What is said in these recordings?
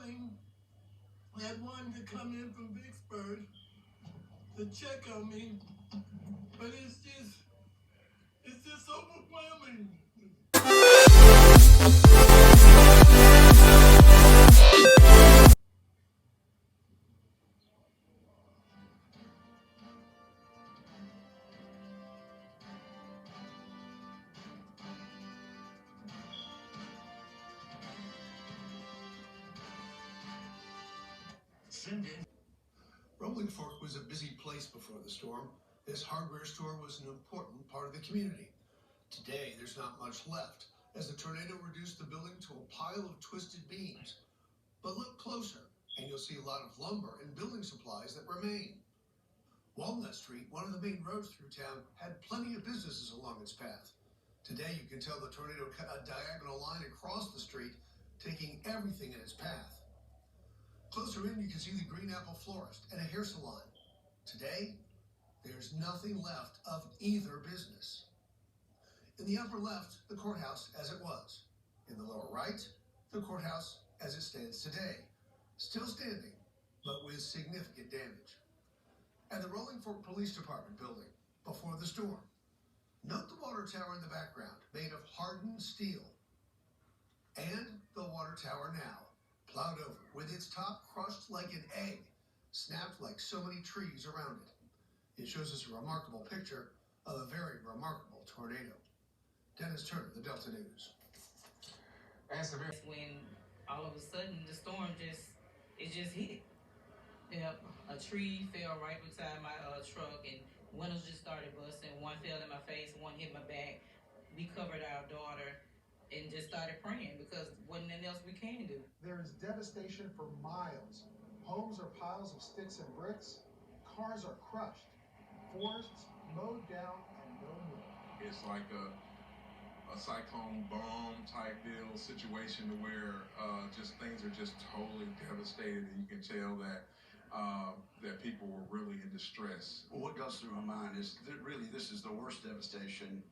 calling. Had one to come in from Vicksburg to check on me, but it's just overwhelming. Rolling Fork was a busy place before the storm. This hardware store was an important part of the community. Today, there's not much left, as the tornado reduced the building to a pile of twisted beams. But look closer, and you'll see a lot of lumber and building supplies that remain. Walnut Street, one of the main roads through town, had plenty of businesses along its path. Today, you can tell the tornado cut a diagonal line across the street, taking everything in its path. Closer in, you can see the Green Apple Florist and a hair salon. Today, there's nothing left of either business. In the upper left, the courthouse as it was. In the lower right, the courthouse as it stands today. Still standing, but with significant damage. And the Rolling Fork Police Department building before the storm. Note the water tower in the background, made of hardened steel. And the water tower now, plowed over, with its top crushed like an egg, snapped like so many trees around it. It shows us a remarkable picture of a very remarkable tornado. Dennis Turner, the Delta News. When all of a sudden the storm just hit. Yep, a tree fell right beside my truck, and windows just started busting. One fell in my face, one hit my back. We covered our daughter and just started praying because wasn't nothing else we can do. There is devastation for miles. Homes are piles of sticks and bricks. Cars are crushed. Forests mowed down and no more. It's like a cyclone bomb type deal situation to where just things are just totally devastated, and you can tell that that people were really in distress. Well, what goes through my mind is that really this is the worst devastation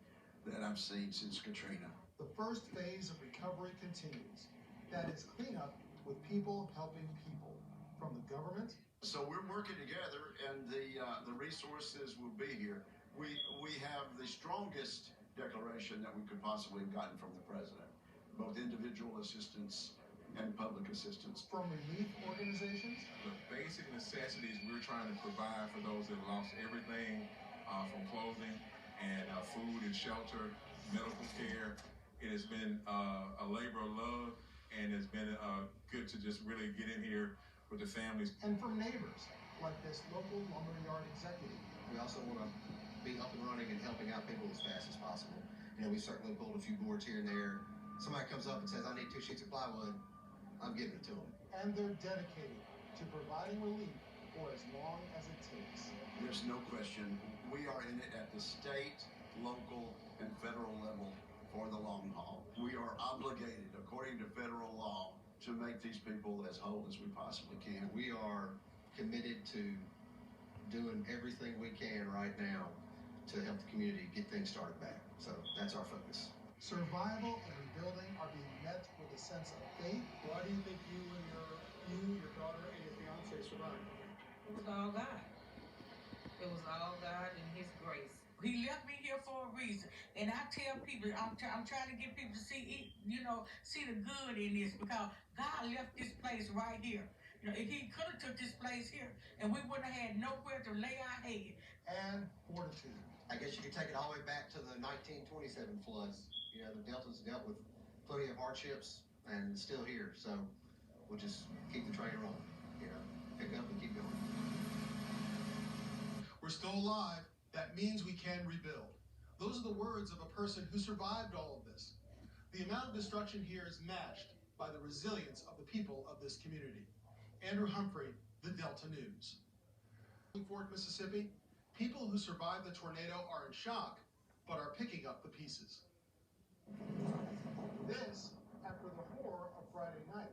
that I've seen since Katrina. The first phase of recovery continues. That is cleanup with people helping people. From the government. So we're working together, and the resources will be here. We have the strongest declaration that we could possibly have gotten from the president, both individual assistance and public assistance. From relief organizations? The basic necessities we're trying to provide for those that lost everything from clothing and food and shelter, medical care. It has been a labor of love, and it's been good to just really get in here with the families. And from neighbors, like this local lumberyard executive. We also want to be up and running and helping out people as fast as possible. You know, we certainly pulled a few boards here and there. Somebody comes up and says, I need 2 sheets of plywood. I'm giving it to them. And they're dedicated to providing relief for as long as it takes. There's no question. We are in it at the state, local, and federal level for the long haul. We are obligated, according to federal law, to make these people as whole as we possibly can. We are committed to doing everything we can right now to help the community get things started back. So that's our focus. Survival and rebuilding are being met with a sense of faith. Why do you think you, your daughter, and your fiance survived? It was all God. It was all God and His grace. He left me here for a reason, and I tell people, I'm trying to get people to see, see the good in this, because God left this place right here. You know, if He could have took this place here, and we wouldn't have had nowhere to lay our head. And fortitude. I guess you could take it all the way back to the 1927 floods. You know, the Delta's dealt with plenty of hardships and still here. So we'll just keep the train rolling, pick up and keep going. We're still alive. That means we can rebuild. Those are the words of a person who survived all of this. The amount of destruction here is matched by the resilience of the people of this community. Andrew Humphrey, the Delta News. In Fort Mississippi, people who survived the tornado are in shock, but are picking up the pieces. This after the horror of Friday night.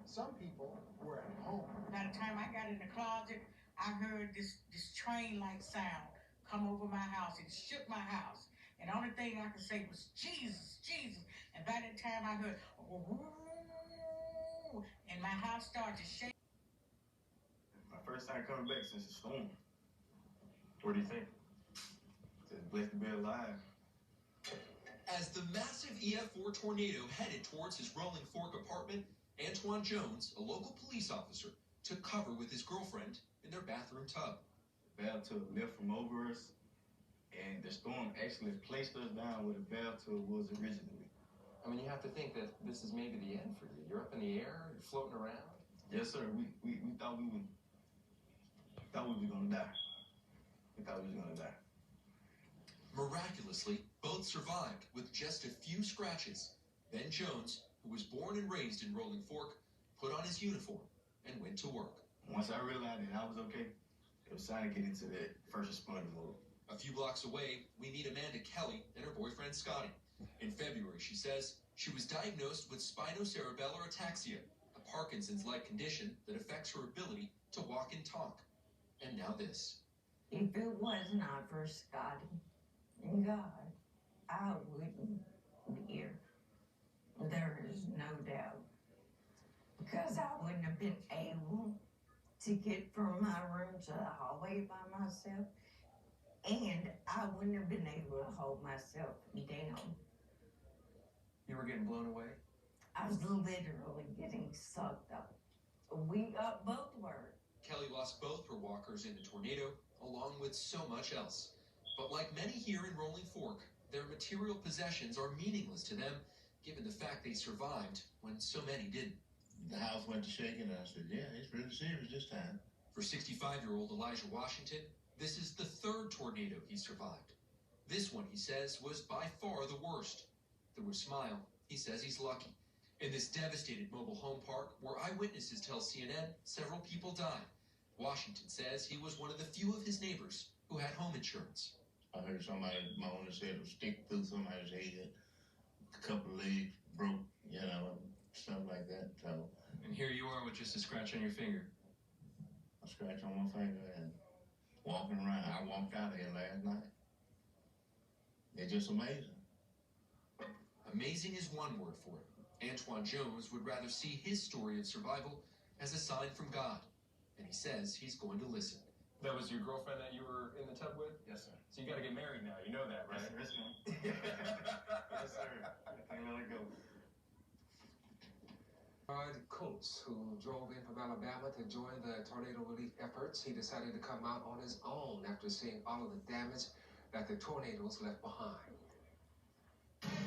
Some people were at home. By the time I got in the closet, I heard this train-like sound come over my house. It shook my house. And the only thing I could say was, Jesus, Jesus. And by that time I heard, and my house started to shake. My first time coming back since the storm. What do you think? Just blessed to be alive. As the massive EF4 tornado headed towards his Rolling Fork apartment, Antoine Jones, a local police officer, took cover with his girlfriend in their bathroom tub. The bathtub left from over us, and the storm actually placed us down where the bathtub was originally. I mean, you have to think that this is maybe the end for you. You're up in the air, you're floating around. Yes, sir. We thought we were gonna die. We thought we was gonna die. Miraculously, both survived with just a few scratches. Then Jones, who was born and raised in Rolling Fork, put on his uniform and went to work. Once I realized that I was okay, it was time to get into that first responder mode. A few blocks away, we meet Amanda Kelly and her boyfriend Scotty. In February, she says she was diagnosed with spinocerebellar ataxia, a Parkinson's-like condition that affects her ability to walk and talk. And now this. If it was not for Scotty and God, I wouldn't be here. There is no doubt. Because I wouldn't have been able to get from my room to the hallway by myself. And I wouldn't have been able to hold myself down. You were getting blown away? I was literally getting sucked up. We both were. Kelly lost both her walkers in the tornado, along with so much else. But like many here in Rolling Fork, their material possessions are meaningless to them, given the fact they survived when so many didn't. The house went to shaking, and I said, yeah, it's really serious this time. For 65-year-old Elijah Washington, this is the third tornado he survived. This one, he says, was by far the worst. Through a smile, he says he's lucky. In this devastated mobile home park, where eyewitnesses tell CNN several people died, Washington says he was one of the few of his neighbors who had home insurance. I heard somebody moan and said it was stick through somebody's head, a couple of legs broke, stuff like that. So And here you are with just a scratch on your finger. a scratch on my finger and walking around. I walked out of here last night. It's just amazing. Amazing is one word for it. Antoine Jones would rather see his story of survival as a sign from God, and he says he's going to listen. That was your girlfriend that you were in the tub with? Yes, sir. So you got to get married now. You know that, right? Yes, sir. Yes, sir. I let it go. Coates, who drove in from Alabama to join the tornado relief efforts, he decided to come out on his own after seeing all of the damage that the tornadoes left behind.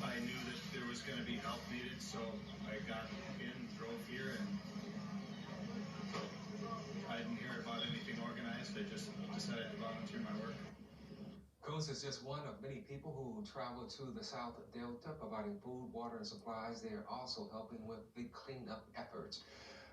I knew that there was going to be help needed, so I got in, drove here, and I didn't hear about anything organized. I just decided to volunteer my work. Coates is just one of many people who travel to the South Delta providing food, water, and supplies. They are also helping with the cleanup efforts.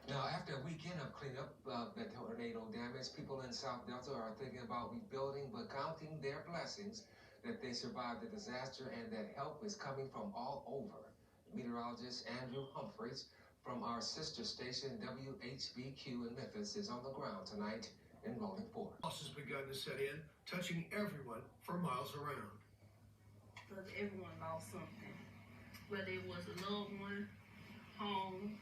Now, after a weekend of cleanup the tornado damage, people in South Delta are thinking about rebuilding, but counting their blessings that they survived the disaster and that help is coming from all over. Meteorologist Andrew Humphreys from our sister station WHBQ in Memphis is on the ground tonight in Rolling Fork. Loss has begun to set in, touching everyone for miles around. Because everyone lost something. Whether it was a loved one, home,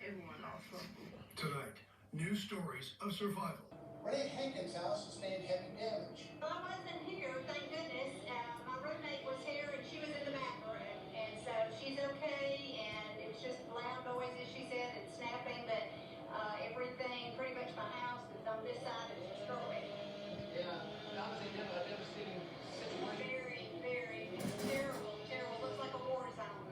everyone lost something. Tonight, new stories of survival. Ray Hankins' house sustained heavy damage. Well, I wasn't here, thank goodness. My roommate was here and she was in the back room. And so she's okay, and it was just loud noises, she said, and snapping, but everything, pretty much my house is on this side is destroyed. Yeah, that was a devastating situation. Very, very terrible, terrible. Looks like a war zone.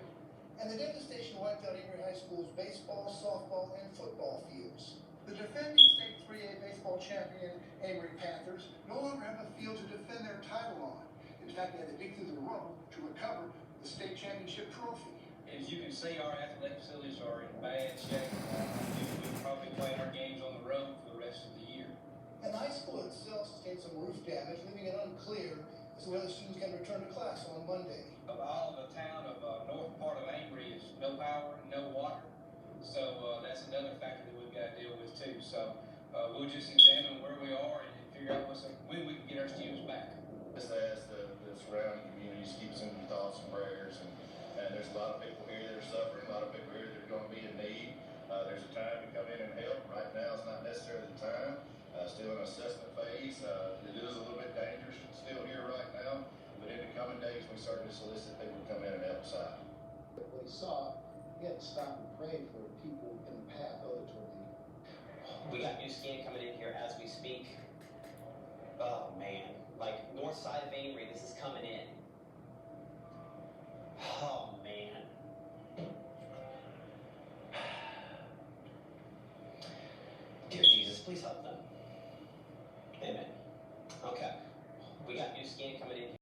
And the devastation wiped out Emory High School's baseball, softball, and football fields. The defending state 3A baseball champion Emory Panthers no longer have a field to defend their title on. In fact, they had to dig through the rubble to recover the state championship trophy. As you can see, our athletic facilities are in bad shape. We'll probably play our games on the road for the rest of the year. And the high school itself sustained some roof damage, leaving it unclear as to whether students can return to class on Monday. All of the town of north part of Amory is no power, no water. So that's another factor that we've got to deal with too. So we'll just examine where we are and figure out when we can get our students back. Just ask the surrounding communities to keep some thoughts and prayers. And there's a lot of people here that are suffering, a lot of people here that are going to be in need. there's a time to come in and help. Right now is not necessarily the time. Still in assessment phase. It is a little bit dangerous still here right now, but in the coming days, we certainly solicit people to come in and help us out. What he saw, he had to stop and pray for the people in the path of the tornado. We got new scan coming in here as we speak. Oh man, like north side of Amory, this is coming in. Oh man. Dear Jesus, please help them. Amen. Okay. We got new scan coming in